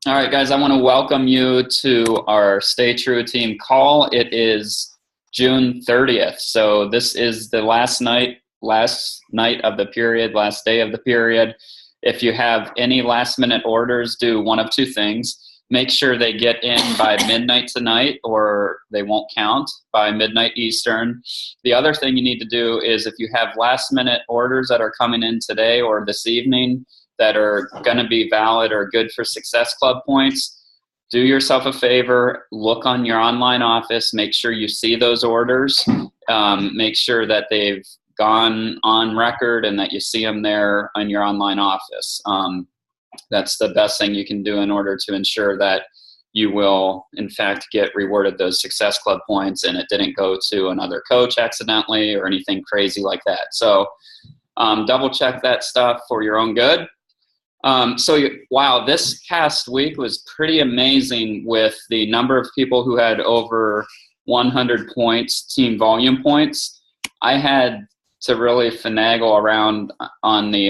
All right, guys, I want to welcome you to our Stay True team call. It is June 30th. So this is the last night of the period, last day of the period. If you have any last minute orders, do one of two things. Make sure they get in by midnight tonight or they won't count by midnight Eastern. The other thing you need to do is if you have last minute orders that are coming in today or this evening, that are going to be valid or good for Success Club points, do yourself a favor, look on your online office, make sure you see those orders, make sure that they've gone on record and that you see them there on your online office. That's the best thing you can do in order to ensure that you will, in fact, get rewarded those Success Club points and it didn't go to another coach accidentally or anything crazy like that. So double check that stuff for your own good. Wow, this past week was pretty amazing with the number of people who had over 100 points, team volume points. I had to really finagle around on the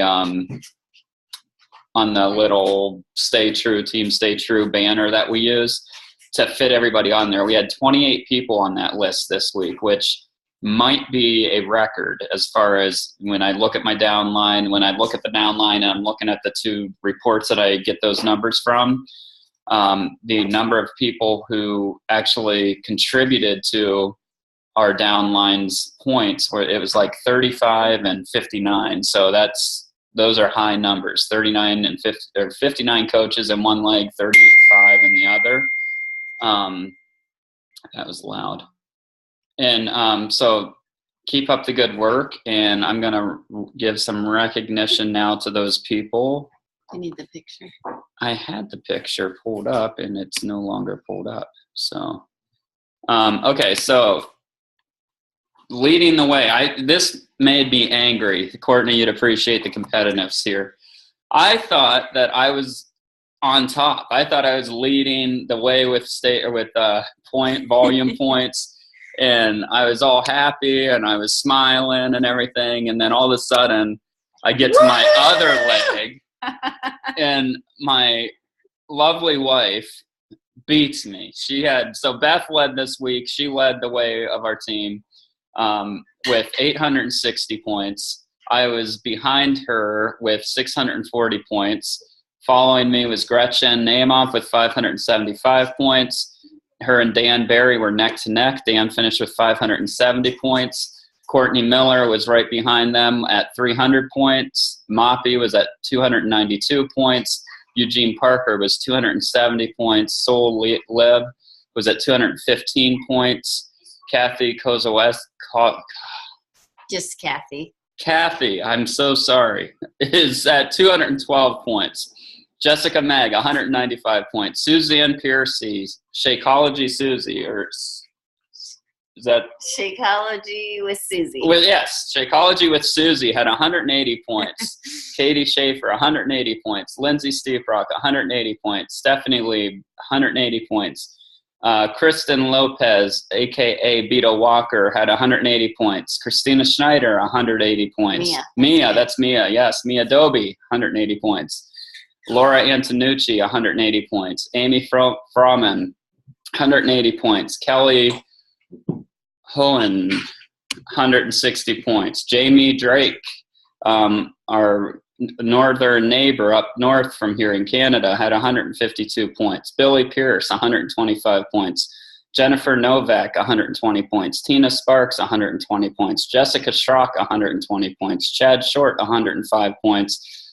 little Team Stay True banner that we use to fit everybody on there. We had 28 people on that list this week, which might be a record as far as when I look at my downline, when I look at the downline and I'm looking at the two reports that I get those numbers from, the number of people who actually contributed to our downline's points, where it was like 35 and 59. So those are high numbers, 39 and 50, or 59 coaches in one leg, 35 in the other. That was loud. And so keep up the good work, and I'm going to give some recognition now to those people. I need the picture. I had the picture pulled up, and it's no longer pulled up. So, okay, so leading the way. This made me angry. Courtney, you'd appreciate the competitiveness here. I thought that I was on top. I thought I was leading the way with volume points. And I was all happy and I was smiling and everything. And then all of a sudden I get to my other leg and my lovely wife beats me. So Beth led this week. She led the way of our team with 860 points. I was behind her with 640 points. Following me was Gretchen Namath with 575 points. Her and Dan Barry were neck to neck. Dan finished with 570 points. Courtney Miller was right behind them at 300 points. Moppy was at 292 points. Eugene Parker was 270 points. Soul Lib was at 215 points. Kathy Kozowes. Just Kathy. Kathy, I'm so sorry, is at 212 points. Jessica Meg, 195 points. Suzanne Piercy, Shakeology Susie, or is that? Shakeology with Susie. Well, yes, Shakeology with Susie had 180 points. Katie Schaefer, 180 points. Lindsay Steverock, 180 points. Stephanie Lee, 180 points. Kristen Lopez, a.k.a. Beto Walker, had 180 points. Christina Schneider, 180 points. Mia, that's Mia, yes. Mia Doby, 180 points. Laura Antonucci, 180 points. Amy Froman, 180 points. Kelly Hohen, 160 points. Jamie Drake, our northern neighbor up north from here in Canada, had 152 points. Billy Pierce, 125 points. Jennifer Novak, 120 points. Tina Sparks, 120 points. Jessica Schrock, 120 points. Chad Short, 105 points.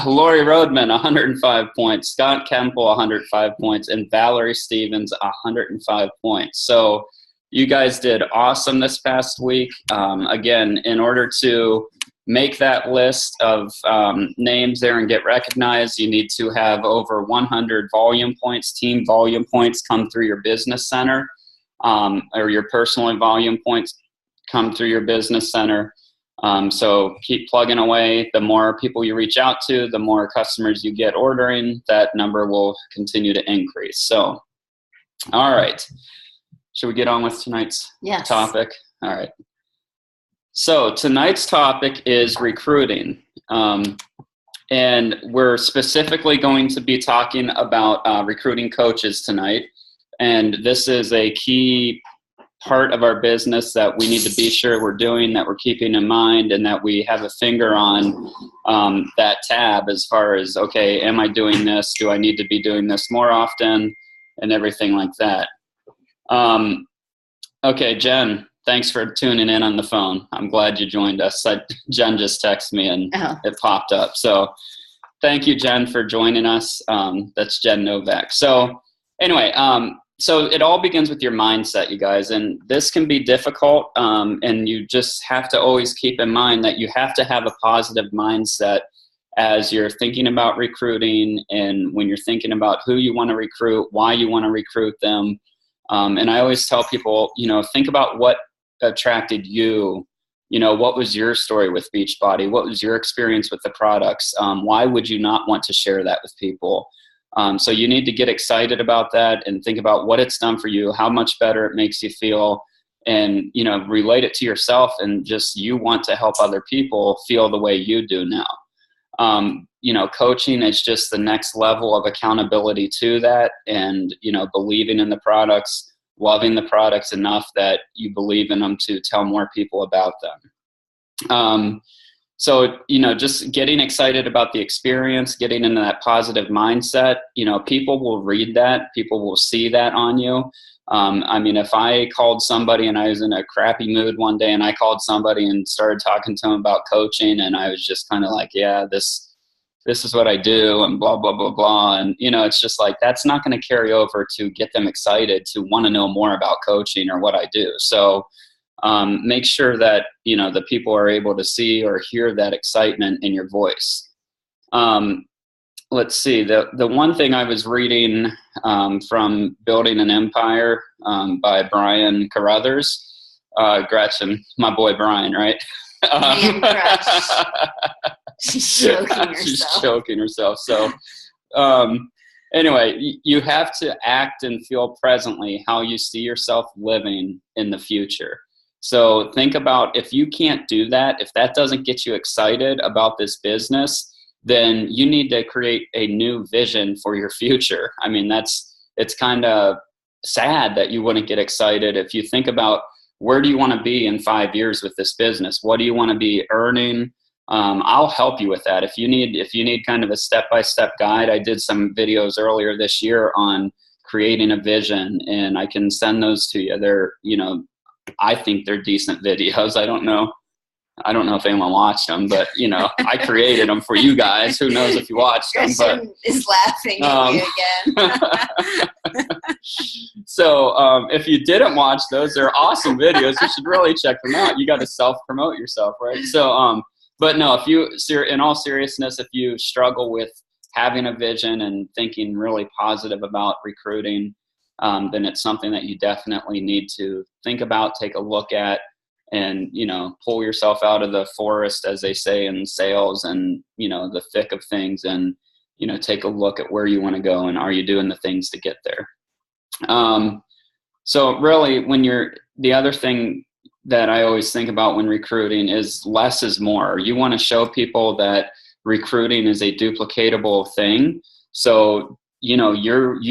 Lori Rodman, 105 points. Scott Kemple, 105 points. And Valerie Stevens, 105 points. So you guys did awesome this past week. Again, in order to make that list of names there and get recognized, you need to have over 100 volume points, team volume points come through your business center, or your personal volume points come through your business center. So keep plugging away. The more people you reach out to, the more customers you get ordering, that number will continue to increase. So, all right. Should we get on with tonight's topic? All right. So tonight's topic is recruiting. And we're specifically going to be talking about recruiting coaches tonight. And this is a key part of our business that we need to be sure we're doing, that we're keeping in mind, and that we have a finger on that tab as far as, okay, am I doing this? Do I need to be doing this more often? And everything like that. Okay, Jen, thanks for tuning in on the phone. I'm glad you joined us. Jen just texted me and it popped up. So thank you, Jen, for joining us. That's Jen Novak. So anyway, so it all begins with your mindset, you guys, and this can be difficult, and you just have to always keep in mind that you have to have a positive mindset as you're thinking about recruiting, and when you're thinking about who you want to recruit, why you want to recruit them. And I always tell people, think about what attracted you. What was your story with Beachbody? What was your experience with the products? Why would you not want to share that with people? So you need to get excited about that and think about what it's done for you, how much better it makes you feel, and, relate it to yourself, and just you want to help other people feel the way you do now. Coaching is just the next level of accountability to that, and, believing in the products, loving the products enough that you believe in them to tell more people about them. So, just getting excited about the experience, getting into that positive mindset, people will read that, people will see that on you. If I called somebody and I was in a crappy mood one day and I called somebody and started talking to them about coaching, and I was just kind of like, yeah, this is what I do, and blah, blah, blah, blah. And, it's just like, that's not going to carry over to get them excited to want to know more about coaching or what I do. So, make sure that, the people are able to see or hear that excitement in your voice. Let's see, the one thing I was reading from Building an Empire by Brian Carruthers, Gretchen, my boy Brian, right? She's choking herself. She's choking herself. So anyway, you have to act and feel presently how you see yourself living in the future. So think about, if you can't do that, if that doesn't get you excited about this business, then you need to create a new vision for your future. It's kind of sad that you wouldn't get excited if you think about, where do you want to be in 5 years with this business? What do you want to be earning? I'll help you with that. If you need kind of a step-by-step guide, I did some videos earlier this year on creating a vision, and I can send those to you. They're, I think they're decent videos. I don't know if anyone watched them, but I created them for you guys. Who knows if you watched them? But is laughing at you again. So if you didn't watch those, they're awesome videos. You should really check them out. You got to self-promote yourself, right? So, but no, in all seriousness, if you struggle with having a vision and thinking really positive about recruiting, then it's something that you definitely need to think about, take a look at, and, pull yourself out of the forest, as they say in sales, and, the thick of things, and, take a look at where you want to go, and are you doing the things to get there? So really, the other thing that I always think about when recruiting is less is more. You want to show people that recruiting is a duplicatable thing. So, you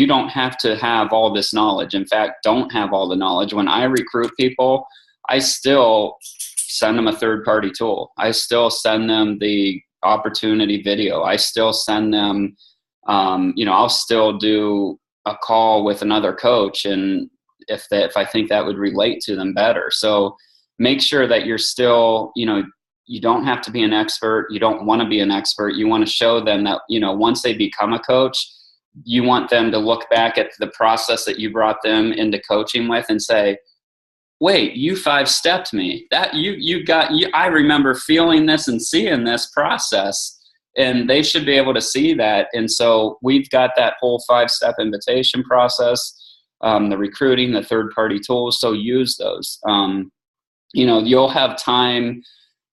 don't have to have all this knowledge. In fact, don't have all the knowledge. When I recruit people, I still send them a third-party tool. I still send them the opportunity video. I still send them, I'll still do a call with another coach, and if I think that would relate to them better. So make sure that you're still, you don't have to be an expert. You don't want to be an expert. You want to show them that, once they become a coach, you want them to look back at the process that you brought them into coaching with and say, wait, you 5-stepped me. That I remember feeling this and seeing this process, and they should be able to see that. And so we've got that whole 5-step invitation process, the recruiting, the third-party tools. So use those. You'll have time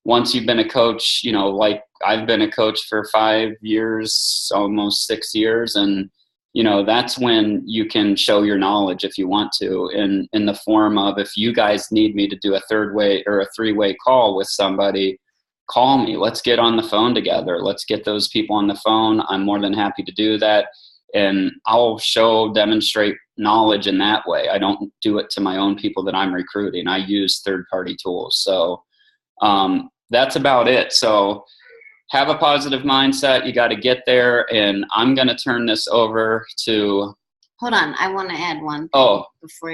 once you've been a coach, like I've been a coach for 5 years, almost 6 years. And, that's when you can show your knowledge if you want to, in the form of, if you guys need me to do a 3-way or a 3-way call with somebody, call me. Let's get on the phone together. Let's get those people on the phone. I'm more than happy to do that. And I'll demonstrate knowledge in that way. I don't do it to my own people that I'm recruiting. I use third-party tools. So that's about it. So have a positive mindset. You got to get there. And I'm going to turn this over to... Hold on. I want to add one thing. Oh,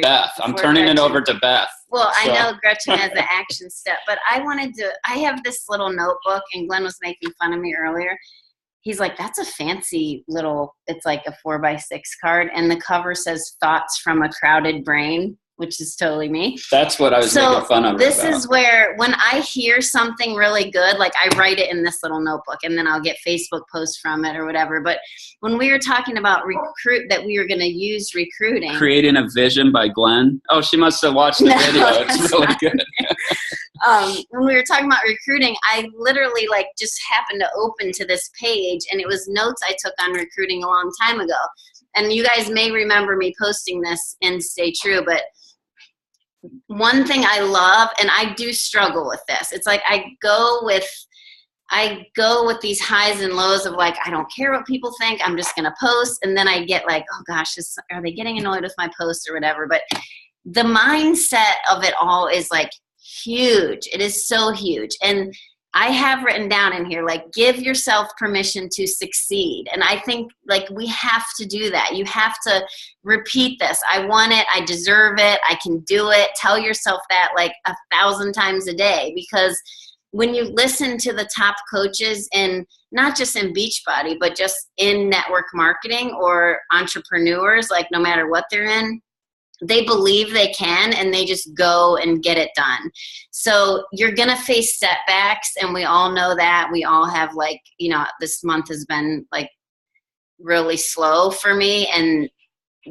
Beth. I'm turning it over to Beth. Well, I know Gretchen has an action step, but I have this little notebook, and Glenn was making fun of me earlier. He's like, that's a fancy little, it's like a 4x6 card. And the cover says thoughts from a crowded brain, which is totally me. That's what I was making fun of. This is where, when I hear something really good, like I write it in this little notebook and then I'll get Facebook posts from it or whatever. But when we were talking about that we were going to use recruiting. Creating a Vision by Glenn. Oh, she must have watched the video. It's really good. When we were talking about recruiting, I literally just happened to open to this page, and it was notes I took on recruiting a long time ago. And you guys may remember me posting this in Stay True, but one thing I love, and I do struggle with this, it's like I go with these highs and lows of I don't care what people think, I'm just going to post. And then I get oh gosh, are they getting annoyed with my post or whatever? But the mindset of it all is huge. It is so huge. And I have written down in here, give yourself permission to succeed. And I think we have to do that. You have to repeat this. I want it. I deserve it. I can do it. Tell yourself that 1,000 times a day, because when you listen to the top coaches, in not just in Beachbody, but just in network marketing or entrepreneurs, no matter what they're in, they believe they can, and they just go and get it done. So you're going to face setbacks, and we all know that. We all have this month has been really slow for me. And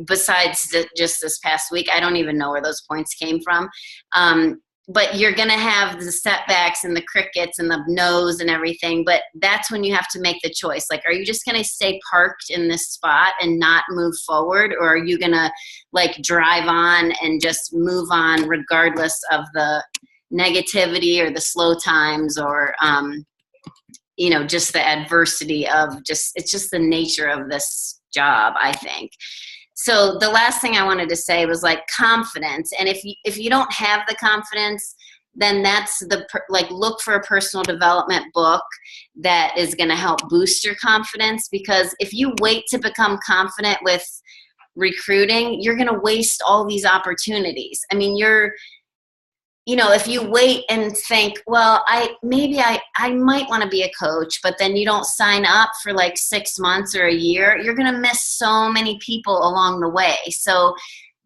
besides just this past week, I don't even know where those points came from. But you're going to have the setbacks and the crickets and the no's and everything. But that's when you have to make the choice. Are you just going to stay parked in this spot and not move forward? Or are you going to drive on and just move on regardless of the negativity or the slow times or, just the adversity of it's just the nature of this job, I think. So the last thing I wanted to say was confidence. And if you don't have the confidence, then that's look for a personal development book that is going to help boost your confidence. Because if you wait to become confident with recruiting, you're going to waste all these opportunities. I mean, if you wait and think, well, I might want to be a coach, but then you don't sign up for 6 months or a year, you're going to miss so many people along the way. So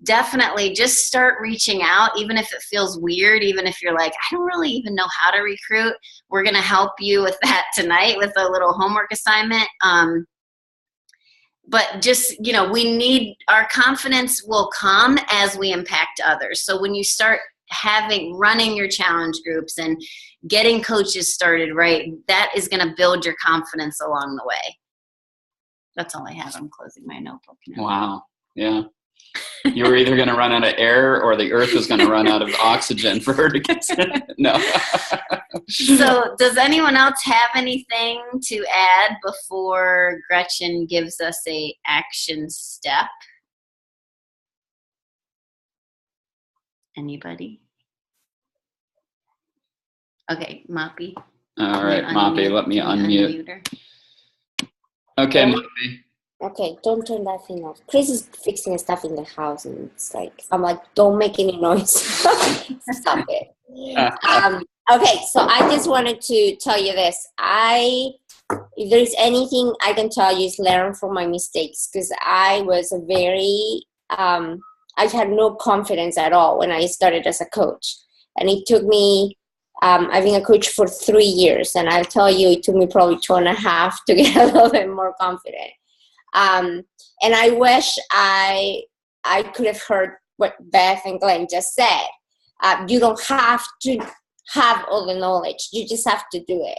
definitely just start reaching out, even if it feels weird, even if you're I don't really even know how to recruit. We're going to help you with that tonight with a little homework assignment. But just, our confidence will come as we impact others. So when you start running your challenge groups and getting coaches started right, that is going to build your confidence along the way. That's all I have. I'm closing my notebook now. Wow. Yeah. You were either going to run out of air or the earth was going to run out of oxygen for her to get no. So does anyone else have anything to add before Gretchen gives us a action step? Anybody? Okay, Moppy. All right, Moppy, let me unmute. Her. Okay, Moppy. Okay, don't turn that thing off. Chris is fixing stuff in the house, and it's I'm don't make any noise. Stop it. Okay, so I just wanted to tell you this. If there's anything I can tell you is learn from my mistakes, because I was I had no confidence at all when I started as a coach. And it took me, I've been a coach for 3 years. And I'll tell you, it took me probably 2.5 to get a little bit more confident. And I wish I could have heard what Beth and Glenn just said. You don't have to have all the knowledge. You just have to do it.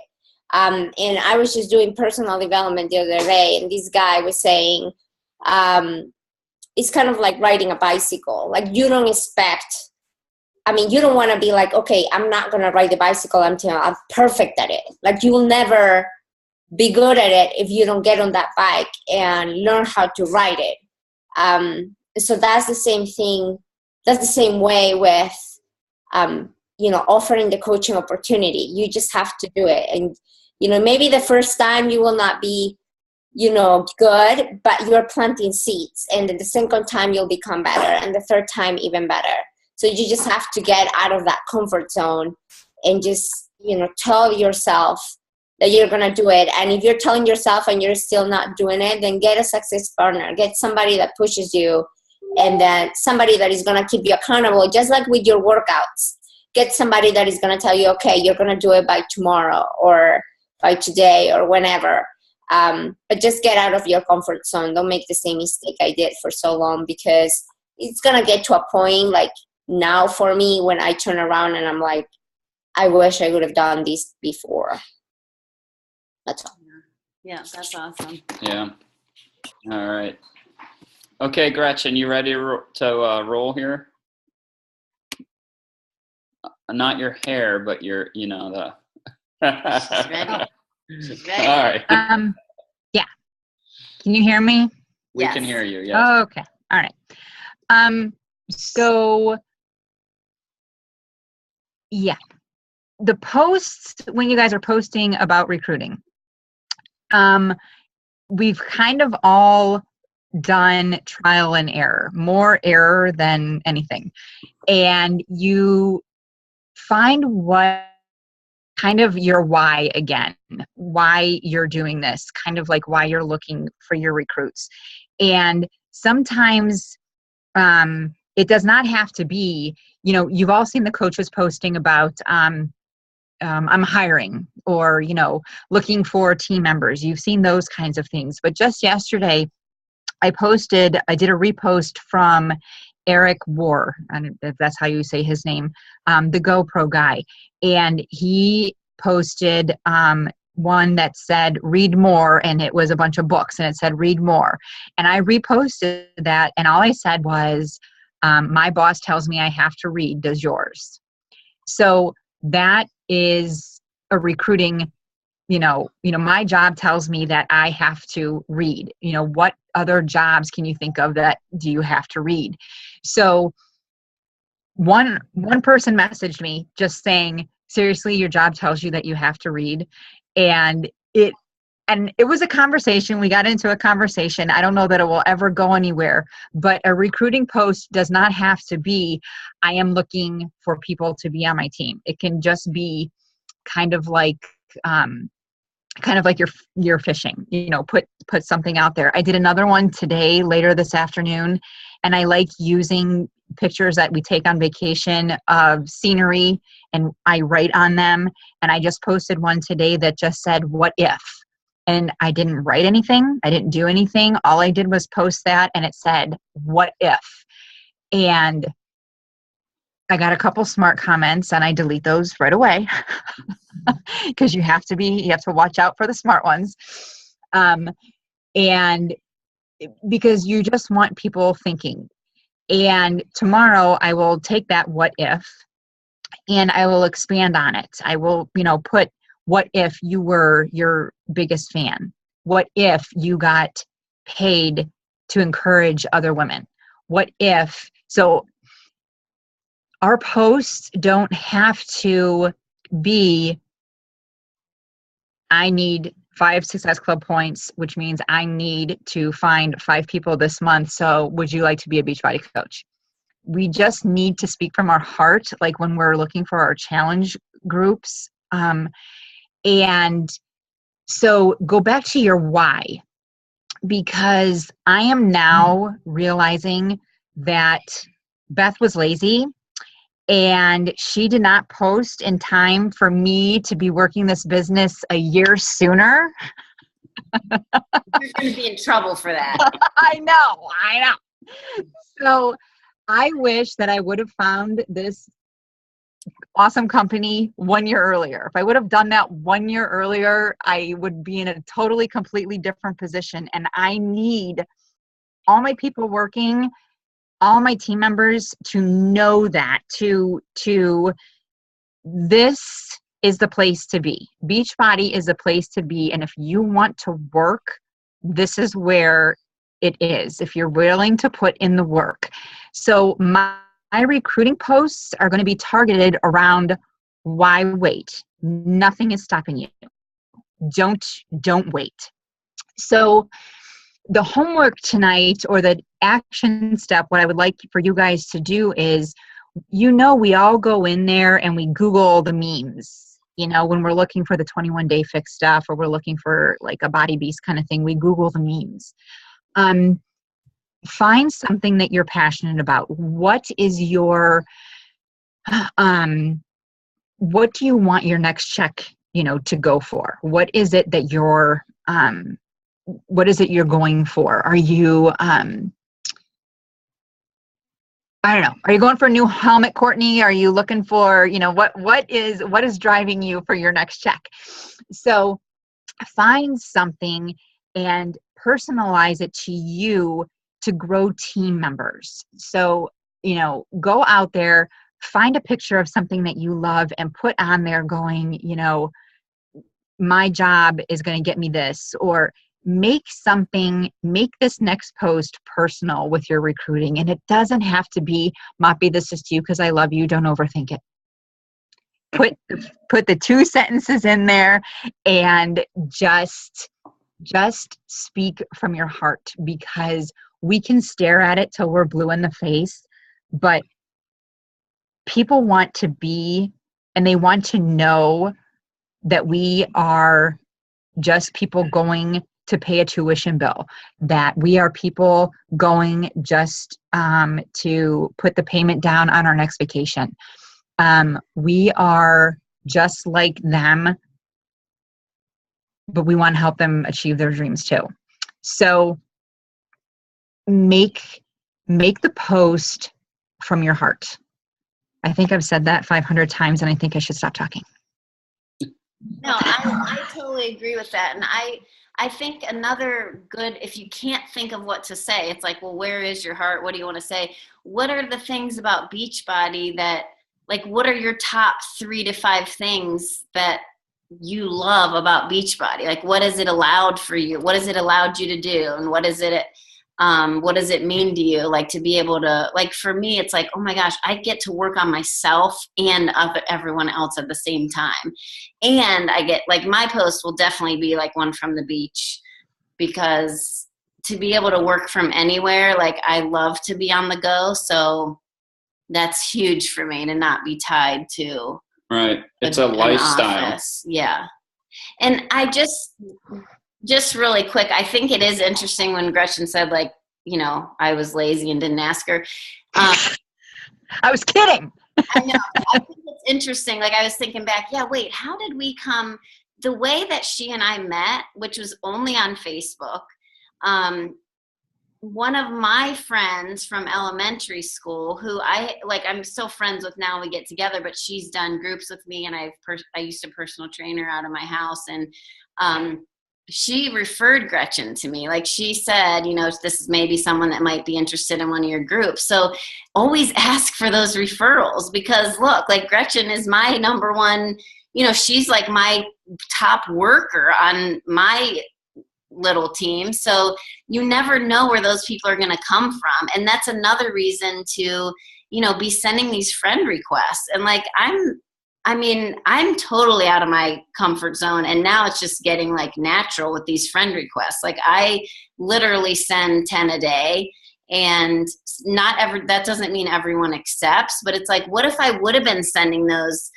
And I was just doing personal development the other day. And this guy was saying, it's kind of like riding a bicycle. You don't expect I mean, you don't want to be like, okay, I'm not going to ride the bicycle until I'm perfect at it. Like, you will never be good at it if you don't get on that bike and learn how to ride it. So that's the same thing. That's the same way with, offering the coaching opportunity. You just have to do it. And, maybe the first time you will not be, good, but you're planting seeds. And then the second time you'll become better. And the third time even better. So you just have to get out of that comfort zone and just, tell yourself that you're going to do it. And if you're telling yourself and you're still not doing it, then get a success partner. Get somebody that pushes you, and then somebody that is going to keep you accountable, just like with your workouts. Get somebody that is going to tell you, okay, you're going to do it by tomorrow or by today or whenever. But just get out of your comfort zone. Don't make the same mistake I did for so long, because it's going to get to a point like now for me when I turn around and I'm like, I wish I would have done this before. That's all. Yeah, that's awesome. Yeah. All right. Okay, Gretchen, you ready to roll here? Not your hair, but your, the. She's ready. She's ready. All right. Yeah. Can you hear me? We Yes. can hear you. Yes. Oh, okay. All right. So yeah, the posts when you guys are posting about recruiting, we've kind of all done trial and error, more error than anything. And you find what kind of your why again, why you're doing this, kind of like why you're looking for your recruits. And sometimes it does not have to be, you've all seen the coaches posting about I'm hiring, or, looking for team members. You've seen those kinds of things. But just yesterday, I did a repost from Eric War, and if that's how you say his name, the GoPro guy. And he posted one that said, read more, and it was a bunch of books, and it said, read more. And I reposted that, and all I said was, my boss tells me I have to read, does yours? So that is a recruiting, my job tells me that I have to read. What other jobs can you think of that do you have to read? So one person messaged me just saying, seriously, your job tells you that you have to read. And it was a conversation. We got into a conversation. I don't know that it will ever go anywhere, but a recruiting post does not have to be, I am looking for people to be on my team. It can just be kind of like you're fishing, put something out there. I did another one today, later this afternoon, and I like using pictures that we take on vacation of scenery, and I write on them. And I just posted one today that just said, what if? And I didn't write anything. I didn't do anything. All I did was post that, and it said, what if? And I got a couple smart comments, and I delete those right away because you have to watch out for the smart ones. And because you just want people thinking. And tomorrow I will take that what if, and I will expand on it. I will, put, what if you were your biggest fan? What if you got paid to encourage other women? What if, so our posts don't have to be, I need 5 Success Club points, which means I need to find 5 people this month. So would you like to be a Beachbody coach? We just need to speak from our heart, like when we're looking for our challenge groups. And so go back to your why, because I am now realizing that Beth was lazy and she did not post in time for me to be working this business a year sooner. You're going to be in trouble for that. I know. So I wish that I would have found this awesome company 1 year earlier. If I would have done that 1 year earlier, I would be in a totally, completely different position. And I need all my people working all my team members to know that, to this is the place to be. Beachbody is the place to be. And if you want to work, this is where it is, if you're willing to put in the work. So my recruiting posts are going to be targeted around why wait. Nothing is stopping you. Don't wait. So the homework tonight, or the action step, what I would like for you guys to do is, we all go in there and we Google the memes, when we're looking for the 21-day fix stuff, or we're looking for like a body beast kind of thing, we Google the memes. Find something that you're passionate about. What is your, what do you want your next check, to go for? What is it that you're, what is it you're going for? Are you, I don't know. Are you going for a new helmet, Courtney? Are you looking for, what is driving you for your next check? So find something and personalize it to you to grow team members. So, go out there, find a picture of something that you love and put on there going, my job is going to get me this, or make this next post personal with your recruiting. And it doesn't have to be, Moppy, this is to you because I love you. Don't overthink it. Put the 2 sentences in there and just speak from your heart, because we can stare at it till we're blue in the face, but people want to be, and they want to know that we are just people going to pay a tuition bill, that we are people going just to put the payment down on our next vacation. We are just like them, but we want to help them achieve their dreams too. So make the post from your heart. I think I've said that 500 times, and I think I should stop talking. No, I totally agree with that. And I think another good, if you can't think of what to say, it's like, well, where is your heart? What do you want to say? What are the things about Beachbody that, like, what are your top 3 to 5 things that you love about Beachbody? Like, what has it allowed for you? What has it allowed you to do? And what does it mean to you? Like, to be able to, like, for me, it's like, oh my gosh, I get to work on myself and everyone else at the same time. And I get, like, my post will definitely be like one from the beach, because to be able to work from anywhere, like, I love to be on the go. So that's huge for me, to not be tied to. Right. It's a lifestyle. Office. Yeah. And I just really quick, I think it is interesting when Gretchen said, like, I was lazy and didn't ask her. I was kidding. I know. I think it's interesting. Like, I was thinking back, wait, how did we come, the way that she and I met, which was only on Facebook. One of my friends from elementary school, who I'm still friends with now, we get together, but she's done groups with me, and I used to personal train her out of my house. And, she referred Gretchen to me. Like, she said, this is maybe someone that might be interested in one of your groups. So always ask for those referrals, because look, like, Gretchen is my number one, she's like my top worker on my little team. So you never know where those people are going to come from. And that's another reason to, be sending these friend requests. And like, I'm totally out of my comfort zone, and now it's just getting like natural with these friend requests. Like, I literally send 10 a day, and that doesn't mean everyone accepts, but it's like, what if I would have been sending those,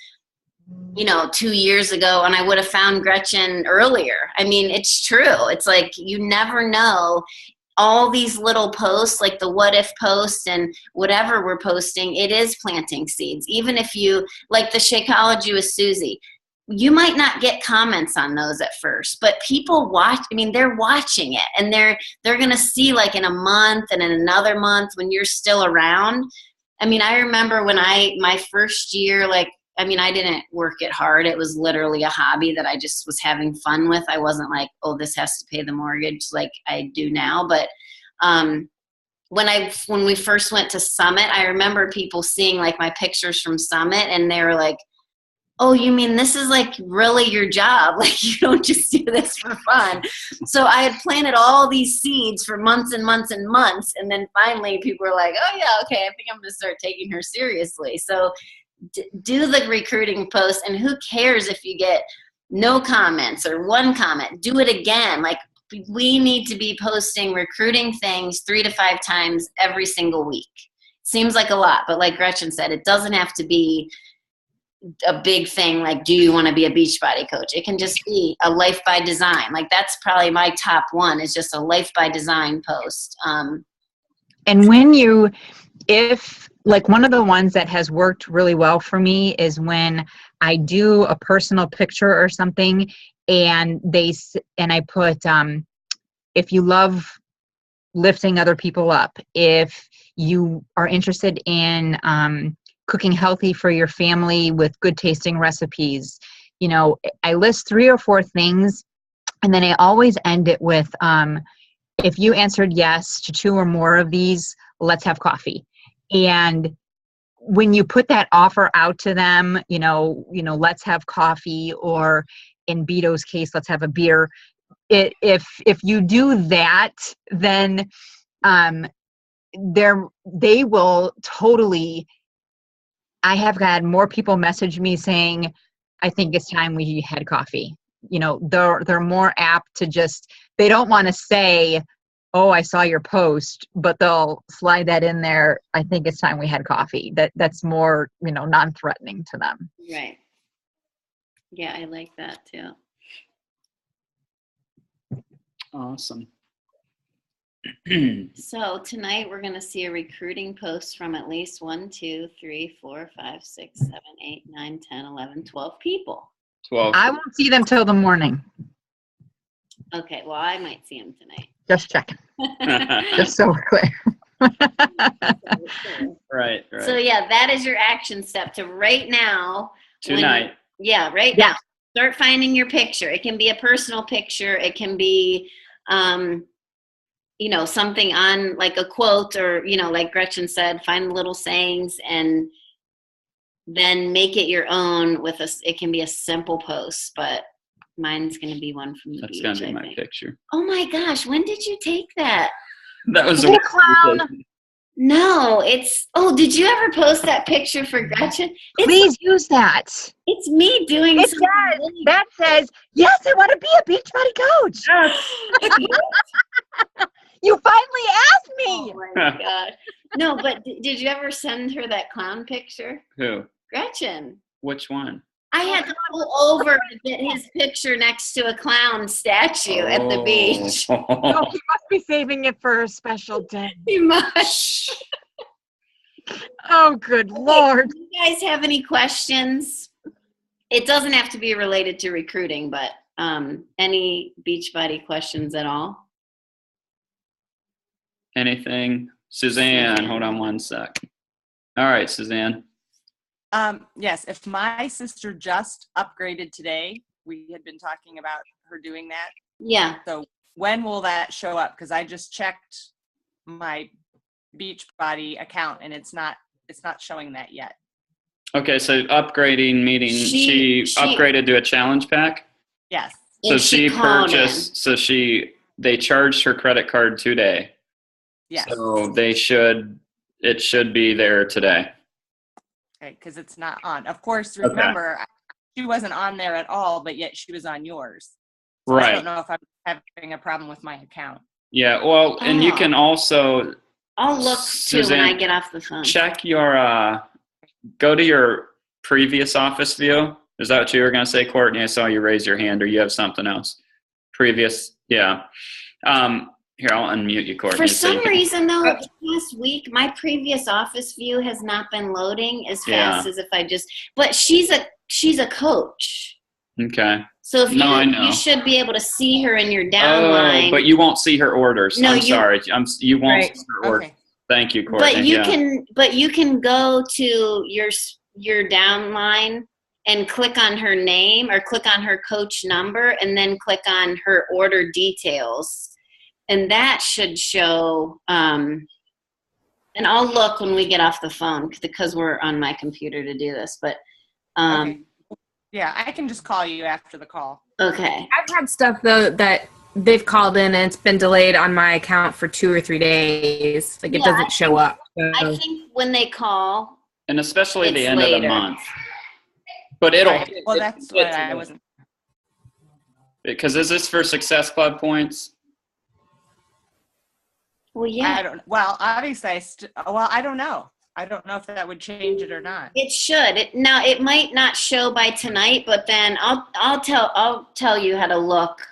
2 years ago, and I would have found Gretchen earlier? I mean, it's true. It's like, you never know. All these little posts, like the what if post and whatever we're posting, it is planting seeds. Even if you, like the Shakeology with Susie, you might not get comments on those at first, but people watch, they're watching it, and they're going to see, like, in a month and in another month when you're still around. I remember when my first year, like, I didn't work it hard. It was literally a hobby that I just was having fun with. I wasn't like, oh, this has to pay the mortgage like I do now. But when we first went to Summit, I remember people seeing like my pictures from Summit, and they were like, oh, you mean this is like really your job? Like you don't just do this for fun. So I had planted all these seeds for months and months and months. And then finally people were like, oh yeah, okay, I think I'm going to start taking her seriously. So do the recruiting post, and who cares if you get no comments or one comment, do it again. Like we need to be posting recruiting things 3 to 5 times every single week. Seems like a lot, but like Gretchen said, it doesn't have to be a big thing like, do you want to be a Beachbody coach? It can just be a life by design. Like that's probably my top one, is just a life by design post. And when you, if like one of the ones that has worked really well for me is when I do a personal picture or something, and I put, if you love lifting other people up, if you are interested in cooking healthy for your family with good tasting recipes, you know, I list 3 or 4 things, and then I always end it with, if you answered yes to 2 or more of these, let's have coffee. And when you put that offer out to them, you know, let's have coffee, or in Beto's case, let's have a beer. If you do that, then they will totally. I have had more people message me saying, I think it's time we had coffee. You know, they're more apt to just, they don't want to say, oh, I saw your post, but they'll slide that in there. I think it's time we had coffee. That's more, you know, non-threatening to them. Right. Yeah, I like that too. Awesome. So tonight we're going to see a recruiting post from at least 1, 2, 3, 4, 5, 6, 7, 8, 9, 10, 11, 12 people. 12. I won't see them till the morning. Okay, well, I might see them tonight. Just checking. Just so we're clear. Right. So yeah, that is your action step to right now. Tonight. Right now. Start finding your picture. It can be a personal picture. It can be, you know, something on like a quote, or, you know, like Gretchen said, find little sayings and then make it your own with it can be a simple post, but mine's going to be one from the beach. That's going to be my picture. Oh my gosh. When did you take that? That was a clown. No, did you ever post that picture for Gretchen? Please use that. It's me doing it something. Says, that says, yes, I want to be a Beachbody coach. You finally asked me. Oh my God. No, but did you ever send her that clown picture? Who? Gretchen. Which one? I had to go over to get his picture next to a clown statue at the beach. No, he must be saving it for a special day. He must. Oh, good Lord. Do you guys have any questions? It doesn't have to be related to recruiting, but any Beachbody questions at all? Anything? Suzanne, hold on one sec. All right, Suzanne. Yes, if my sister just upgraded today, we had been talking about her doing that. Yeah. So when will that show up? Because I just checked my Beachbody account and it's not showing that yet. Okay, so upgrading meaning she upgraded to a challenge pack? Yes. So she purchased, they charged her credit card today. Yes. So it should be there today. Okay, because it's not on. Of course, remember, she wasn't on there at all, but yet she was on yours. So right. I don't know if I'm having a problem with my account. Yeah, well, and you can also... I'll look too when I get off the phone. Check your... go to your previous office view. Is that what you were going to say, Courtney? I saw you raise your hand, or you have something else. Previous, yeah. Here, I'll unmute you, Courtney. For some reason, though, last week, my previous office view has not been loading as fast as if I just... But she's a coach. Okay. So if you should be able to see her in your downline. Oh, but you won't see her orders. No, I'm sorry. You won't see her orders. Okay. Thank you, Courtney. But you can go to your downline and click on her name or click on her coach number and then click on her order details. And that should show And I'll look when we get off the phone because we're on my computer to do this. But Okay. Yeah, I can just call you after the call. okay. I've had stuff though that they've called in and it's been delayed on my account for 2 or 3 days. Like it Yeah, doesn't show up. I So, think when they call, And especially the It's end of the later. month. But it'll. Right. Well, that's why I wasn't. Because is this for Success Club points? well, yeah, I don't. Well, obviously, I don't know. I don't know if that would change it or not. it should. Now it might not show by tonight, but then I'll tell you how to look.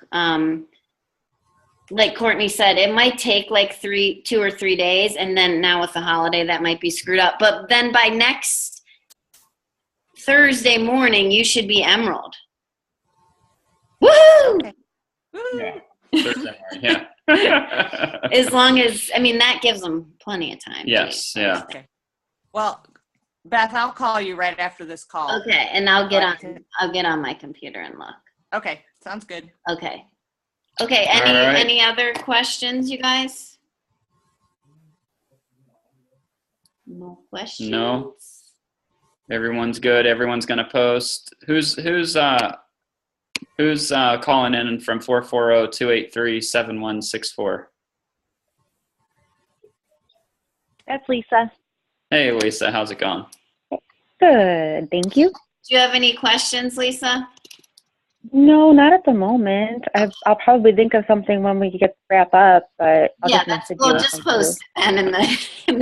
Like Courtney said, it might take like 2 or 3 days, and then now with the holiday, that might be screwed up. But then by next Thursday morning, you should be Emerald. Woohoo! Okay. Woo! Yeah. Thursday morning, yeah. As long as, I mean, that gives them plenty of time. Yes, yeah. Okay. Well, Beth, I'll call you right after this call. Okay, and I'll get on my computer and look. Okay, sounds good. Okay. Okay, All right. any other questions, you guys? No questions? No. Everyone's good. Everyone's gonna post. Who's calling in from 440-283-7164? That's Lisa. Hey, Lisa, how's it going? Good, thank you. Do you have any questions, Lisa? No, not at the moment. I'll probably think of something when we get to wrap up, but I'll just message you. We'll if just I do. post and in the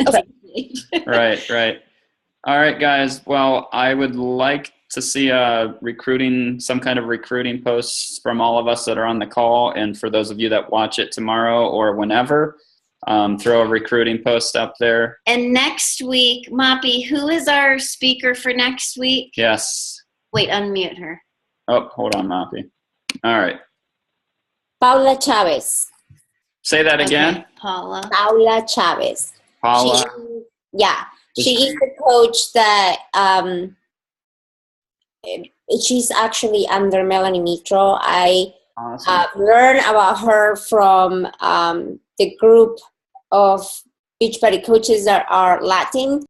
Okay. page. Right. All right, guys. Well, I would like to see some kind of recruiting posts from all of us that are on the call, and for those of you that watch it tomorrow or whenever, throw a recruiting post up there. And next week, Moppy, who is our speaker for next week? Yes. Wait, unmute her. Oh, hold on, Moppy. All right. Paula Chavez. Say that again. Okay, Paula. Paula Chavez. Paula. She is the coach that she's actually under Melanie Mitro. I Awesome. learned about her from the group of Beachbody coaches that are Latin.